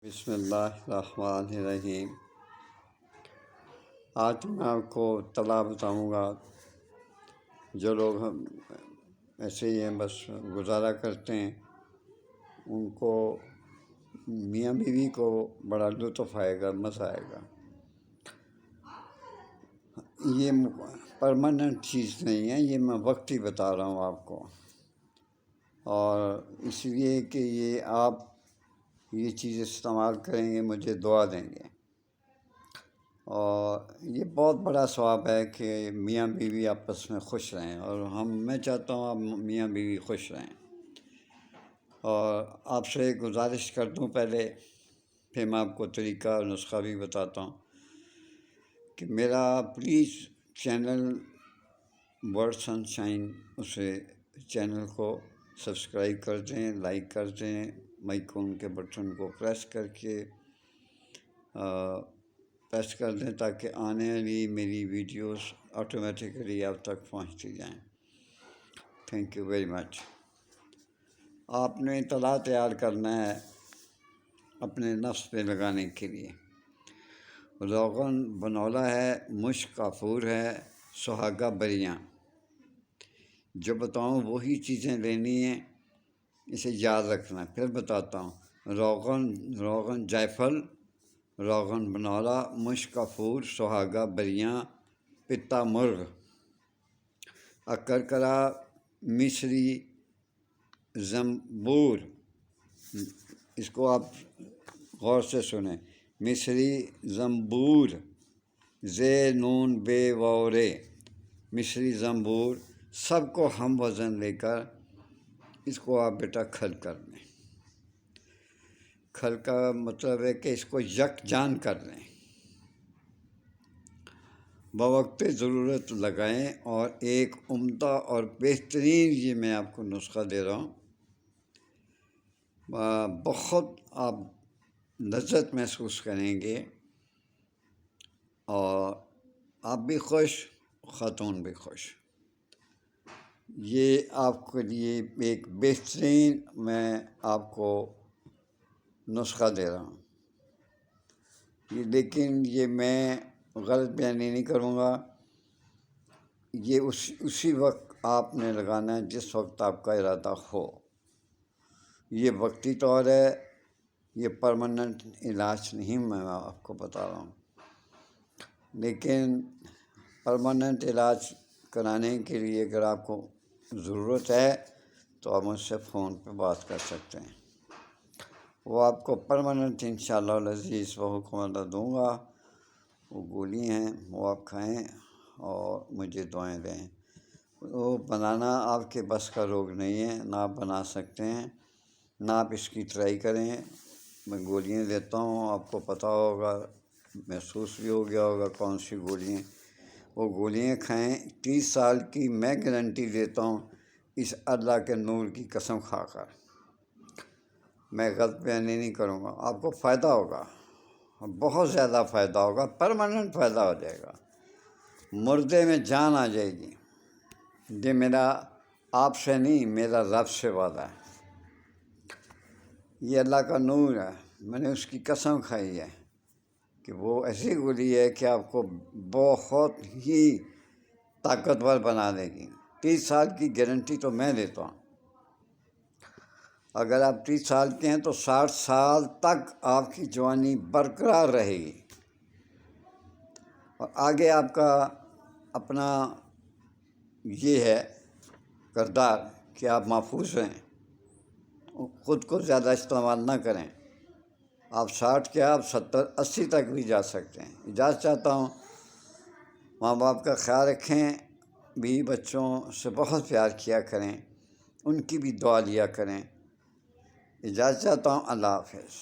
بسم اللہ الرحمن الرحیم۔ آج میں آپ کو طلا بتاؤں گا۔ جو لوگ ہم ایسے ہی ہیں، بس گزارا کرتے ہیں، ان کو میاں بیوی کو بڑا لطف آئے گا، مزہ آئے گا۔ یہ پرماننٹ چیز نہیں ہے، یہ میں وقتی بتا رہا ہوں آپ کو، اور اس لیے کہ آپ یہ چیز استعمال کریں گے، مجھے دعا دیں گے، اور یہ بہت بڑا ثواب ہے کہ میاں بیوی آپس میں خوش رہیں، اور میں چاہتا ہوں آپ میاں بیوی خوش رہیں۔ اور آپ سے ایک گزارش کر دوں پہلے، پھر میں آپ کو طریقہ اور نسخہ بھی بتاتا ہوں کہ میرا please channel word sun shine, اسے چینل کو سبسکرائب کر دیں، لائک کر دیں، آئیکن کے بٹن کو پریس کر دیں تاکہ آنے والی میری ویڈیوز آٹومیٹیکلی آپ تک پہنچتی جائیں۔ Thank you very much. آپ نے طلا تیار کرنا ہے اپنے نفس پہ لگانے کے لیے۔ روغن بنولا ہے، مشک کافور ہے، سہاگہ بریاں۔ جو بتاؤں وہی چیزیں لینی ہیں، اسے یاد رکھنا ہے۔ پھر بتاتا ہوں۔ روغن جائفل، روغن بنولا، مشک کافور، سہاگہ بریاں، پتا مرغ، اکرکرا، مصری زنبور۔ اس کو آپ غور سے سنیں۔ مصری زنبور، زے نون بے وورے، مصری زنبور، سب کو ہم وزن لے کر اس کو آپ بیٹا کھل کر لیں۔ کھل کا مطلب ہے کہ اس کو یکجان کر لیں، بوقت ضرورت لگائیں، اور ایک عمدہ اور بہترین یہ میں آپ کو نسخہ دے رہا ہوں۔ بہت آپ لذت محسوس کریں گے، اور آپ بھی خوش، خاتون بھی خوش۔ یہ آپ کے لیے ایک بہترین میں آپ کو نسخہ دے رہا ہوں، لیکن یہ میں غلط بیانی نہیں کروں گا۔ یہ اسی وقت آپ نے لگانا ہے جس وقت آپ کا ارادہ ہو۔ یہ وقتی طور ہے، یہ پرماننٹ علاج نہیں، میں آپ کو بتا رہا ہوں۔ لیکن پرماننٹ علاج کرانے کے لیے اگر آپ کو ضرورت ہے تو آپ مجھ سے فون پہ بات کر سکتے ہیں۔ وہ آپ کو پرماننٹ انشاءاللہ العزیز و حکم اللہ دوں گا۔ وہ گولی ہیں، وہ آپ کھائیں اور مجھے دعائیں دیں۔ وہ بنانا آپ کے بس کا روگ نہیں ہے، نہ آپ بنا سکتے ہیں، نہ آپ اس کی ٹرائی کریں۔ میں گولیاں دیتا ہوں، آپ کو پتہ ہوگا، محسوس بھی ہو گیا ہوگا کون سی گولیاں۔ وہ گولیاں کھائیں، 30 سال کی میں گارنٹی دیتا ہوں، اس اللہ کے نور کی قسم کھا کر۔ میں غلط بیانی نہیں کروں گا، آپ کو فائدہ ہوگا، بہت زیادہ فائدہ ہوگا، پرماننٹ فائدہ ہو جائے گا، مردے میں جان آ جائے گی۔ یہ میرا آپ سے نہیں، میرا رب سے وعدہ ہے۔ یہ اللہ کا نور ہے، میں نے اس کی قسم کھائی ہے کہ وہ ایسی گولی ہے کہ آپ کو بہت ہی طاقتور بنا دے گی۔ 30 سال کی گارنٹی تو میں دیتا ہوں۔ اگر آپ 30 سال کے ہیں تو 60 سال تک آپ کی جوانی برقرار رہے گی، اور آگے آپ کا اپنا یہ ہے کردار کہ آپ محفوظ رہیں، خود کو زیادہ استعمال نہ کریں۔ آپ 60 کے آپ 70 80 تک بھی جا سکتے ہیں۔ اجازت چاہتا ہوں، ماں باپ کا خیال رکھیں، بیوی بچوں سے بہت پیار کیا کریں، ان کی بھی دعا لیا کریں۔ اجازت چاہتا ہوں، اللہ حافظ۔